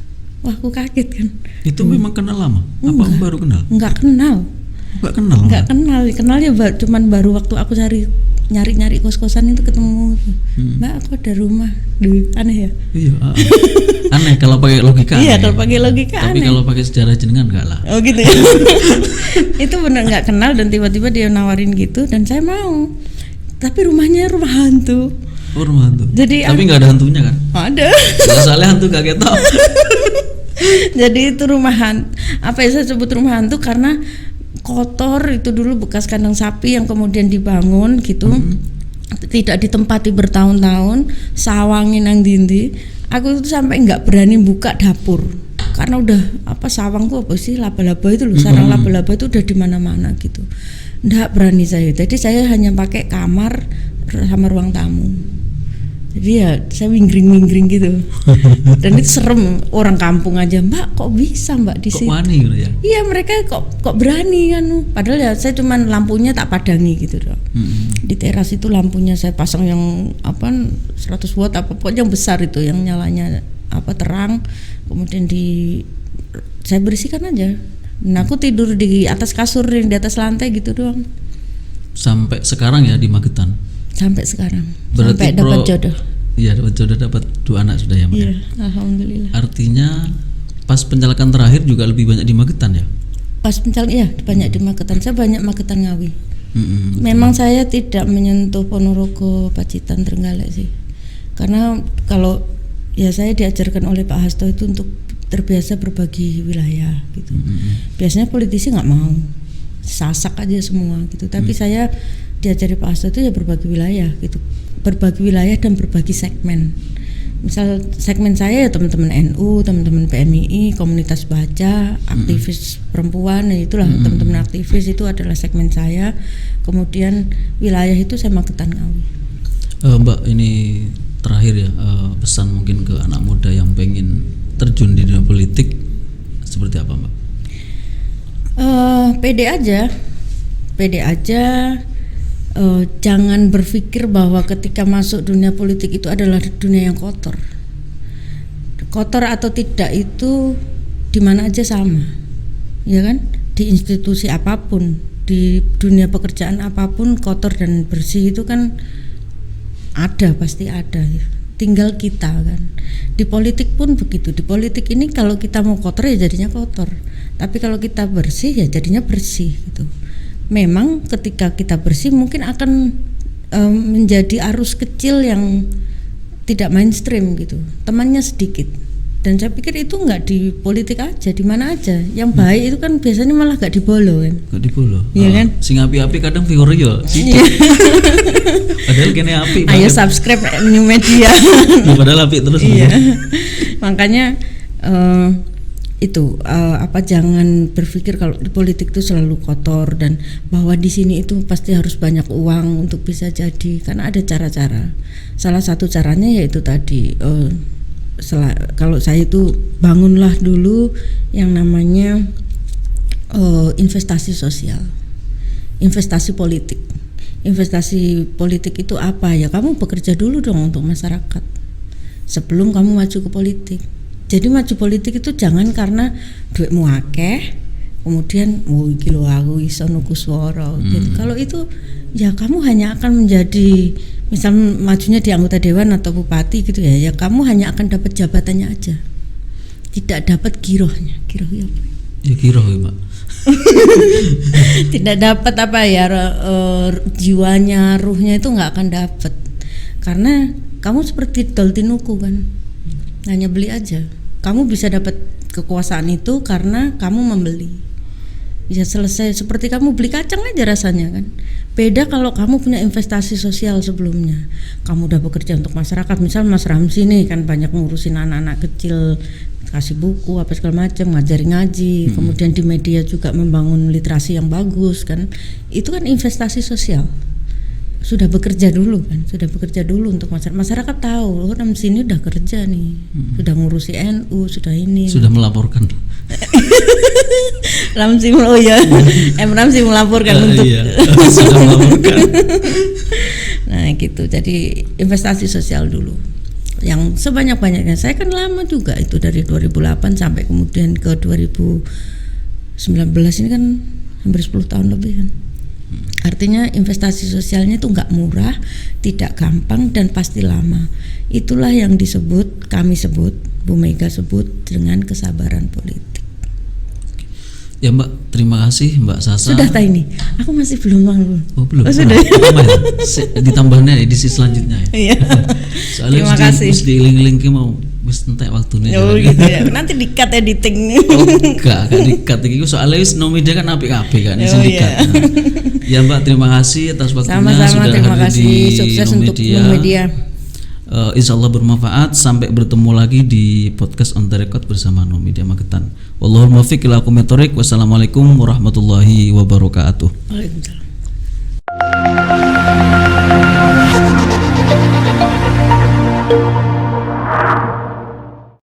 Wah, aku kaget kan. Itu memang kenal lama? Apa baru kenal? Nggak kenal. Nggak kenalnya cuman baru waktu aku nyari kos-kosan itu ketemu. Mbak, aku ada rumah. Duh, aneh ya? Iya, aneh kalau pakai logika. Iya, kalau pakai logika tapi aneh. kalau pakai sejarah jenengan enggak lah. Oh gitu ya. Itu benar nggak kenal dan tiba-tiba dia nawarin gitu dan saya mau. Tapi rumahnya rumah hantu. Oh, rumah hantu. Jadi tapi nggak ada hantunya kan? Ada. Soalnya hantu gak ketok. Jadi itu rumah hantu. Apa ya saya sebut rumah hantu karena kotor, itu dulu bekas kandang sapi yang kemudian dibangun gitu. Tidak ditempati bertahun-tahun, sawangin nang dindi. Aku tuh sampai nggak berani buka dapur karena udah sawangku apa sih, laba-laba itu loh, sarang laba-laba itu udah di mana-mana gitu. Nggak berani saya. Jadi saya hanya pakai kamar sama ruang tamu. Jadi ya saya minggring gitu. Dan itu serem, orang kampung aja, Mbak kok bisa Mbak di sini? Kok wani gitu ya? Iya, mereka kok berani kan. Padahal ya saya cuman lampunya tak padangi gitu dong. Di teras itu lampunya saya pasang yang 100 watt pokoknya yang besar itu, yang nyalanya terang. Kemudian saya bersihkan aja. Nah, aku tidur di atas kasur, di atas lantai gitu doang. Sampai sekarang ya di Magetan? Sampai sekarang. Berarti sampai dapat jodoh. Iya, dapat jodoh, dapat 2 anak sudah ya, Mbak? Iya, alhamdulillah. Artinya pas pencalekan terakhir juga lebih banyak di Magetan ya? Pas pencalekan banyak di Magetan. Saya banyak Magetan Ngawi. Memang saya tidak menyentuh Ponorogo, Pacitan, Trenggalek sih. Karena kalau ya saya diajarkan oleh Pak Hasto itu untuk terbiasa berbagi wilayah gitu. Biasanya politisi nggak mau, sasak aja semua gitu. Tapi saya diajari Pak Hasto itu ya berbagi wilayah gitu, berbagi wilayah dan berbagi segmen. Misal segmen saya ya teman-teman NU, teman-teman PMII, komunitas baca, aktivis perempuan, itulah teman-teman aktivis itu adalah segmen saya. Kemudian wilayah itu saya Magetan Ngawi. Mbak, ini terakhir ya, pesan mungkin ke anak muda yang pengen terjun di dunia politik seperti apa, Mbak? Pede aja. Jangan berpikir bahwa ketika masuk dunia politik itu adalah dunia yang kotor atau tidak itu di mana aja sama, ya kan? Di institusi apapun, di dunia pekerjaan apapun, kotor dan bersih itu kan pasti ada. Tinggal kita kan. Di politik pun begitu. Di politik ini kalau kita mau kotor ya jadinya kotor, tapi kalau kita bersih ya jadinya bersih gitu. Memang ketika kita bersih mungkin akan menjadi arus kecil yang tidak mainstream gitu, temannya sedikit. Dan saya pikir itu nggak di politik aja, di mana aja. Yang baik itu kan biasanya malah nggak dibolo kan. Nggak dibolo. Iya kan? Sing api-api kadang figur yo. Padahal kene api. Ayo subscribe New Media. Padahal api terus. Iya. Makanya jangan berpikir kalau di politik itu selalu kotor dan bahwa di sini itu pasti harus banyak uang untuk bisa jadi, karena ada cara-cara. Salah satu caranya yaitu tadi kalau saya itu bangunlah dulu yang namanya investasi sosial, investasi politik. Investasi politik itu apa ya? Kamu bekerja dulu dong untuk masyarakat sebelum kamu maju ke politik. Jadi maju politik itu jangan karena duitmu akeh kemudian iki lho aku iso nuku swara gitu. Kalau itu ya kamu hanya akan menjadi, misal majunya di anggota dewan atau bupati gitu ya kamu hanya akan dapat jabatannya aja, tidak dapat girohnya. Giroh ya apa? Ya giroh ya, Pak. Tidak dapat jiwanya, ruhnya itu nggak akan dapat, karena kamu seperti dol tinuku kan, hanya beli aja. Kamu bisa dapat kekuasaan itu karena kamu membeli. Bisa selesai seperti kamu beli kacang aja rasanya kan. Beda kalau kamu punya investasi sosial sebelumnya. Kamu udah bekerja untuk masyarakat. Misal Mas Ramzi nih kan banyak ngurusin anak-anak kecil, kasih buku apa segala macam, ngajari ngaji, kemudian di media juga membangun literasi yang bagus kan. Itu kan investasi sosial. Sudah bekerja dulu untuk masyarakat. Masyarakat tahu, Ramzi ini udah kerja nih, sudah ngurusi NU, sudah ini. Sudah melaporkan. Ramzi Ramzi melaporkan untuk. Iya, sudah melaporkan. Nah gitu, jadi investasi sosial dulu yang sebanyak-banyaknya. Saya kan lama juga itu, dari 2008 sampai kemudian ke 2019 ini kan hampir 10 tahun lebih kan. Artinya investasi sosialnya itu nggak murah, tidak gampang, dan pasti lama. Itulah yang disebut, kami sebut, Bu Mega sebut dengan kesabaran politik. Ya Mbak, terima kasih Mbak Sasa. Sudah tak ini? Aku masih belum malu. Oh belum. Oh, sudah. Ditambahnya edisi selanjutnya ya. Iya. Soalnya Terima kasih. Mesti diiling-iling mau wis entek waktunya. Oh gitu ya. Nanti di-cut editing. Oh, gak di-cut iki soalnya wis no media kan apik-apik kan iso di-cut. Ya Mbak, terima kasih atas waktunya. Sama-sama, sudah terima hadir kasih. di Sukses No untuk Media. No Media. Insya Allah bermanfaat. Sampai bertemu lagi di podcast On The Record bersama No Media Magetan. Wallahul muwaffiq ila aqwamit thoriq. Wassalamualaikum warahmatullahi wabarakatuh. Waalaikumsalam.